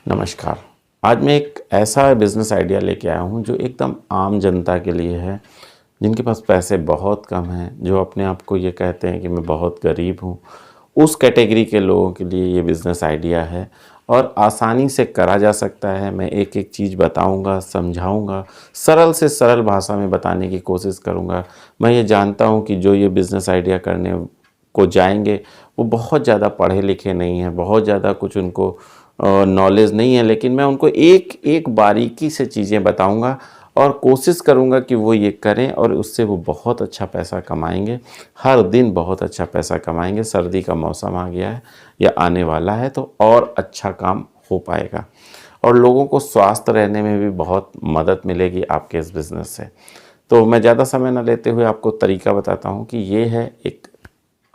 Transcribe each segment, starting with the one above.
नमस्कार। आज मैं एक ऐसा बिज़नेस आइडिया लेके आया हूँ जो एकदम आम जनता के लिए है, जिनके पास पैसे बहुत कम हैं, जो अपने आप को ये कहते हैं कि मैं बहुत गरीब हूँ। उस कैटेगरी के लोगों के लिए ये बिज़नेस आइडिया है और आसानी से करा जा सकता है। मैं एक-एक चीज़ बताऊँगा, समझाऊँगा, सरल से सरल भाषा में बताने की कोशिश करूँगा। मैं ये जानता हूँ कि जो ये बिज़नेस आइडिया करने को जाएँगे, वो बहुत ज़्यादा पढ़े लिखे नहीं हैं, बहुत ज़्यादा कुछ उनको नॉलेज नहीं है, लेकिन मैं उनको एक-एक बारीकी से चीज़ें बताऊँगा और कोशिश करूँगा कि वो ये करें और उससे वो बहुत अच्छा पैसा कमाएँगे। हर दिन बहुत अच्छा पैसा कमाएँगे। सर्दी का मौसम आ गया है या आने वाला है तो और अच्छा काम हो पाएगा और लोगों को स्वस्थ रहने में भी बहुत मदद मिलेगी आपके इस बिज़नेस से। तो मैं ज़्यादा समय ना लेते हुए आपको तरीका बताता हूँ कि ये है एक।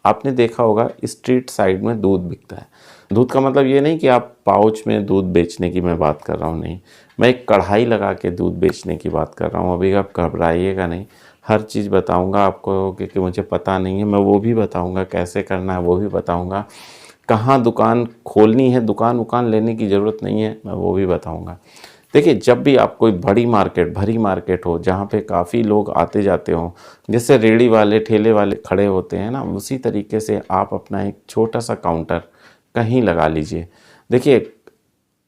आपने देखा होगा स्ट्रीट साइड में दूध बिकता है। दूध का मतलब ये नहीं कि आप पाउच में दूध बेचने की मैं बात कर रहा हूँ, नहीं। मैं एक कढ़ाई लगा के दूध बेचने की बात कर रहा हूँ। अभी आप घबराइएगा नहीं, हर चीज़ बताऊँगा आपको क्योंकि मुझे पता नहीं है, मैं वो भी बताऊँगा, कैसे करना है वो भी बताऊँगा। कहाँ दुकान खोलनी है, दुकान-वुकान लेने की ज़रूरत नहीं है, मैं वो भी बताऊँगा। देखिए, जब भी आप कोई बड़ी मार्केट, भरी मार्केट हो, जहाँ पे काफ़ी लोग आते-जाते हों, जैसे रेहड़ी वाले, ठेले वाले खड़े होते हैं ना, उसी तरीके से आप अपना एक छोटा-सा काउंटर कहीं लगा लीजिए। देखिए,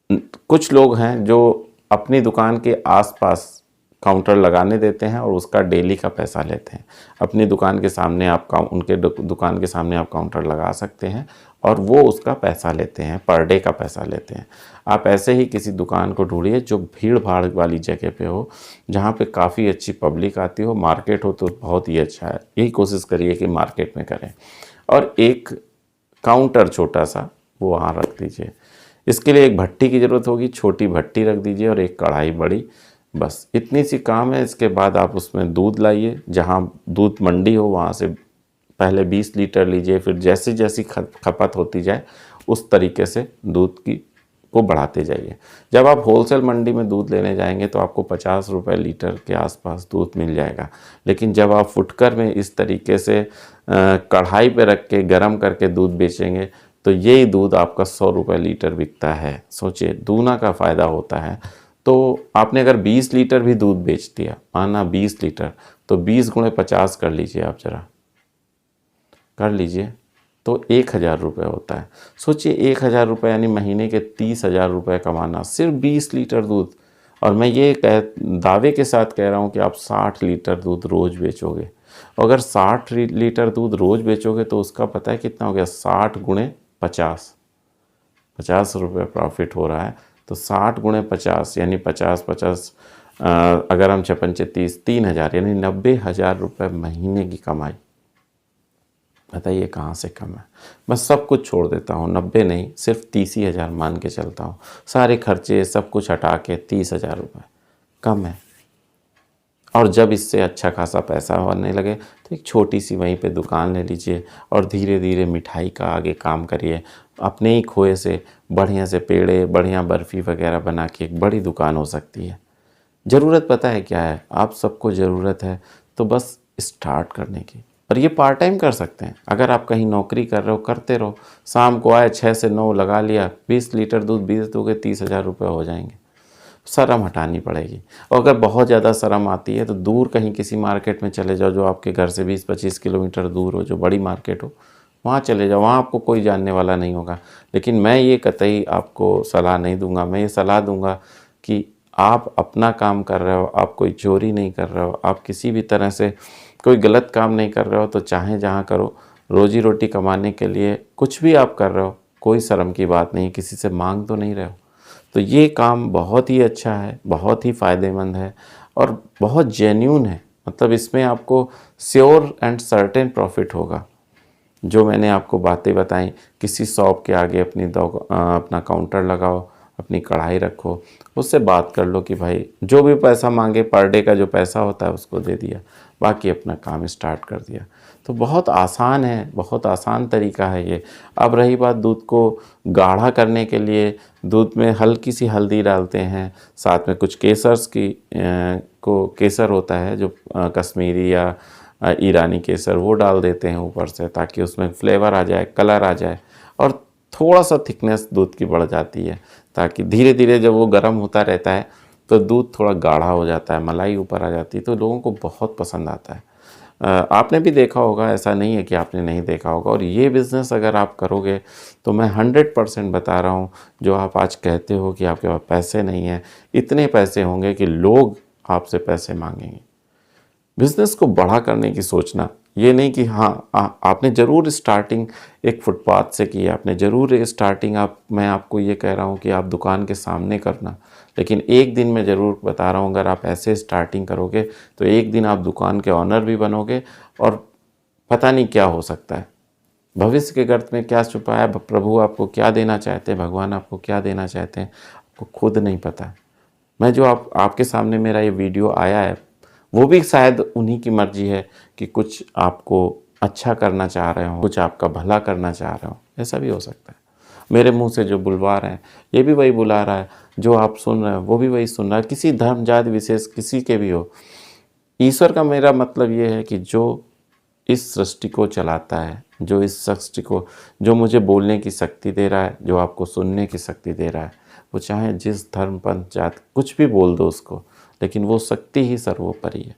कुछ लोग हैं जो अपनी दुकान के आस-पास काउंटर लगाने देते हैं और उसका डेली का पैसा लेते हैं। अपनी दुकान के सामने आप उनके दुकान के सामने आप काउंटर लगा सकते हैं और वो उसका पैसा लेते हैं, पर डे का पैसा लेते हैं। आप ऐसे ही किसी दुकान को ढूँढिए जो भीड़-भाड़ वाली जगह पे हो, जहाँ पे काफ़ी अच्छी पब्लिक आती हो, मार्केट हो तो बहुत ही अच्छा है। यही कोशिश करिए कि मार्केट में करें और एक काउंटर छोटा-सा वो वहाँ रख दीजिए। इसके लिए एक भट्टी की ज़रूरत होगी, छोटी भट्टी रख दीजिए और एक कढ़ाई बड़ी, बस इतनी सी काम है। इसके बाद आप उसमें दूध लाइए, जहाँ दूध मंडी हो वहाँ से पहले 20 लीटर लीजिए, फिर जैसी-जैसी खपत होती जाए उस तरीके से दूध की को बढ़ाते जाइए। जब आप होलसेल मंडी में दूध लेने जाएँगे तो आपको 50 रुपए लीटर के आसपास दूध मिल जाएगा। लेकिन जब आप फुटकर में इस तरीके से कढ़ाई पे रख के गरम करके दूध बेचेंगे तो यही दूध आपका 100 रुपए लीटर बिकता है। सोचिए, दूना का फ़ायदा होता है। तो आपने अगर 20 लीटर भी दूध बेच दिया, माना 20 लीटर, तो 20 गुणे 50 कर लीजिए, आप ज़रा कर लीजिए, तो 1000 रुपये होता है। सोचिए, 1000 रुपये यानी महीने के 30,000 रुपये कमाना सिर्फ 20 लीटर दूध। और मैं ये दावे के साथ कह रहा हूँ कि आप 60 लीटर दूध रोज़ बेचोगे। अगर 60 लीटर दूध रोज़ बेचोगे तो उसका पता है कितना हो गया? 60 गुणे 50, 50 रुपये प्रॉफिट हो रहा है। तो 60 गुणे 50 यानी 50-50, अगर हम 56-30, 3000 यानी 90,000 रुपये महीने की कमाई। बताइए कहाँ से कम है? मैं सब कुछ छोड़ देता हूँ, 90 नहीं, सिर्फ 30 ही हज़ार मान के चलता हूँ। सारे खर्चे सब कुछ हटा के 30,000 रुपये कम है। और जब इससे अच्छा खासा पैसा बनने लगे तो एक छोटी सी वहीं पे दुकान ले लीजिए और धीरे धीरे मिठाई का आगे काम करिए। अपने ही खोए से बढ़िया से पेड़े, बढ़िया बर्फ़ी वगैरह बना के एक बड़ी दुकान हो सकती है। ज़रूरत पता है क्या है? आप सबको ज़रूरत है तो बस स्टार्ट करने की। और ये पार्ट टाइम कर सकते हैं। अगर आप कहीं नौकरी कर रहे हो, करते रहो। शाम को आए 6 से 9 लगा लिया, 20 लीटर दूध बेच दोगे, 30,000 रुपये हो जाएंगे। शर्म हटानी पड़ेगी। और अगर बहुत ज़्यादा शर्म आती है तो दूर कहीं किसी मार्केट में चले जाओ जो आपके घर से 20-25 किलोमीटर दूर हो, जो बड़ी मार्केट हो, वहाँ चले जाओ। वहाँ आपको कोई जानने वाला नहीं होगा। लेकिन मैं ये कतई आपको सलाह नहीं दूंगा। मैं ये सलाह दूंगा कि आप अपना काम कर रहे हो, आप कोई चोरी नहीं कर रहे हो, आप किसी भी तरह से कोई गलत काम नहीं कर रहे हो, तो चाहे जहाँ करो, रोजी रोटी कमाने के लिए कुछ भी आप कर रहे हो, कोई शर्म की बात नहीं, किसी से मांग तो नहीं रहे हो। तो ये काम बहुत ही अच्छा है, बहुत ही फ़ायदेमंद है और बहुत जेन्युइन है। मतलब इसमें आपको श्योर एंड सर्टेन प्रॉफिट होगा। जो मैंने आपको बातें बताई, किसी शॉप के आगे अपना काउंटर लगाओ, अपनी कढ़ाई रखो, उससे बात कर लो कि भाई जो भी पैसा मांगे, पर डे का जो पैसा होता है उसको दे दिया, बाकी अपना काम स्टार्ट कर दिया। तो बहुत आसान है, बहुत आसान तरीका है ये। अब रही बात दूध को गाढ़ा करने के लिए, दूध में हल्की सी हल्दी डालते हैं, साथ में कुछ केसर होता है जो कश्मीरी या ईरानी केसर, वो डाल देते हैं ऊपर से ताकि उसमें फ्लेवर आ जाए, कलर आ जाए और थोड़ा सा थिकनेस दूध की बढ़ जाती है, ताकि धीरे धीरे जब वो गर्म होता रहता है तो दूध थोड़ा गाढ़ा हो जाता है, मलाई ऊपर आ जाती है, तो लोगों को बहुत पसंद आता है। आपने भी देखा होगा, ऐसा नहीं है कि आपने नहीं देखा होगा। और ये बिज़नेस अगर आप करोगे तो मैं 100% बता रहा हूँ, जो आप आज कहते हो कि आपके पास पैसे नहीं हैं, इतने पैसे होंगे कि लोग आपसे पैसे मांगेंगे। बिज़नेस को बड़ा करने की सोचना, ये नहीं कि हाँ आपने ज़रूर स्टार्टिंग एक फुटपाथ से की है, आपने ज़रूर एक स्टार्टिंग मैं आपको ये कह रहा हूँ कि आप दुकान के सामने करना, लेकिन एक दिन मैं ज़रूर बता रहा हूँ, अगर आप ऐसे स्टार्टिंग करोगे तो एक दिन आप दुकान के ऑनर भी बनोगे, और पता नहीं क्या हो सकता है। भविष्य के गर्त में क्या छुपा है, प्रभु आपको क्या देना चाहते हैं, भगवान आपको क्या देना चाहते हैं, आपको खुद नहीं पता है। मैं जो आपके सामने मेरा ये वीडियो आया है, वो भी शायद उन्हीं की मर्जी है कि कुछ आपको अच्छा करना चाह रहे हो, कुछ आपका भला करना चाह रहे हो, ऐसा भी हो सकता है। मेरे मुंह से जो बुलवा रहे हैं, ये भी वही बुला रहा है, जो आप सुन रहे हैं वो भी वही सुन रहा है, किसी धर्म जाति विशेष किसी के भी हो। ईश्वर का मेरा मतलब ये है कि जो इस सृष्टि को चलाता है, जो इस सृष्टि को, जो मुझे बोलने की शक्ति दे रहा है, जो आपको सुनने की शक्ति दे रहा है, वो चाहे जिस धर्म पंथ जात कुछ भी बोल दो उसको, लेकिन वो शक्ति ही सर्वोपरि है।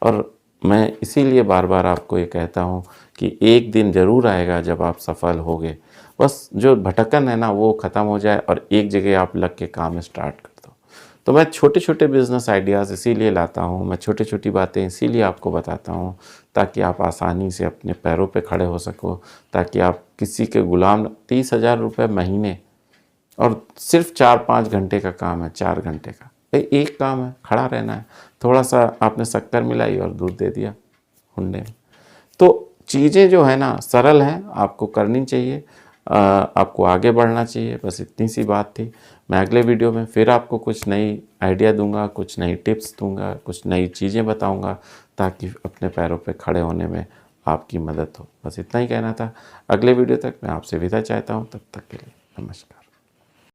और मैं इसीलिए बार बार आपको ये कहता हूँ कि एक दिन ज़रूर आएगा जब आप सफल होगे। बस जो भटकन है ना वो ख़त्म हो जाए और एक जगह आप लग के काम स्टार्ट कर दो। तो मैं छोटे छोटे बिज़नेस आइडियाज़ इसीलिए लाता हूँ, मैं छोटी छोटी बातें इसीलिए आपको बताता हूँ, ताकि आप आसानी से अपने पैरों पे खड़े हो सको, ताकि आप किसी के गुलाम। 30,000 रुपये महीने, और सिर्फ 4-5 घंटे का काम है, 4 घंटे का एक काम है, खड़ा रहना है, थोड़ा सा आपने शक्कर मिलाई और दूध दे दिया हुंडे में। तो चीज़ें जो है ना सरल हैं, आपको करनी चाहिए, आपको आगे बढ़ना चाहिए, बस इतनी सी बात थी। मैं अगले वीडियो में फिर आपको कुछ नई आइडिया दूंगा, कुछ नई टिप्स दूंगा, कुछ नई चीज़ें बताऊंगा, ताकि अपने पैरों पे खड़े होने में आपकी मदद हो। बस इतना ही कहना था। अगले वीडियो तक मैं आपसे विदा चाहता हूँ, तब तक के लिए नमस्कार।